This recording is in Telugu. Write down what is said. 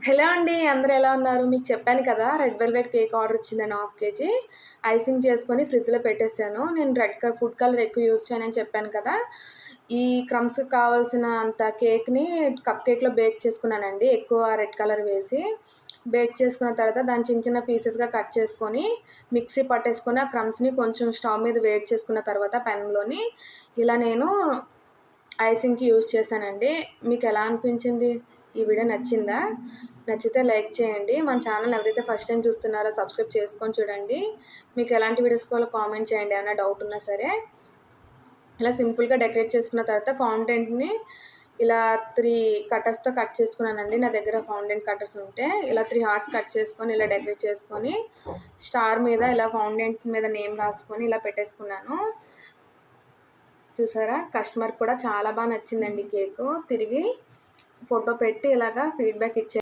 హలో అండి. అందరూ ఎలా ఉన్నారు? మీకు చెప్పాను కదా! రెడ్ వెల్వెట్ కేక్ ఆర్డర్ వచ్చిందని హాఫ్ కేజీ. ఐసింగ్ చేసుకొని ఫ్రిడ్జ్‌లో పెట్టేసాను. నేను ఫుడ్ కలర్ ఎక్కువ యూజ్ చేయనని చెప్పాను కదా! ఈ క్రమ్స్‌కి కావాల్సినంత కేక్‌ని కప్ కేక్‌లో బేక్ చేసుకున్నానండి. ఎక్కువ రెడ్ కలర్ వేసి. బేక్ చేసుకున్న తర్వాత దాన్ని చిన్న చిన్న పీసెస్‌గా కట్ చేసుకొని, మిక్సీ పట్టేసుకొని, ఆ క్రమ్స్‌ని కొంచెం స్టవ్ మీద వేడి చేసుకున్న తర్వాత పెనంలోని ఇలా నేను ఐసింగ్‌కి యూజ్ చేశానండి. మీకెలా అనిపించింది? ఈ వీడియో నచ్చిందా? నచ్చితే లైక్ చేయండి. మన ఛానల్ ఎవరైతే ఫస్ట్ టైమ్ చూస్తున్నారో సబ్స్క్రైబ్ చేసుకొని చూడండి. మీకు ఎలాంటి వీడియోస్ కావాలో కామెంట్ చేయండి. ఏమైనా డౌట్ ఉన్నా సరే. ఇలా సింపుల్‌గా డెకరేట్ చేసుకున్న తర్వాత ఫౌంటైన్‌ని ఇలా 3 కటర్స్‌తో కట్ చేసుకున్నానండి. నా దగ్గర ఫౌంటైన్ కటర్స్ ఉంటే ఇలా 3 హార్ట్స్ కట్ చేసుకొని ఇలా డెకరేట్ చేసుకొని స్టార్ మీద ఇలా ఫౌంటైన్ మీద నేమ్ రాసుకొని ఇలా పెట్టేసుకున్నాను. చూసారా? కస్టమర్‌కి కూడా చాలా నచ్చిందండి కేకు. తిరిగి ఫోటో పెట్టి ఇలాగా ఫీడ్‌బ్యాక్ ఇచ్చారు.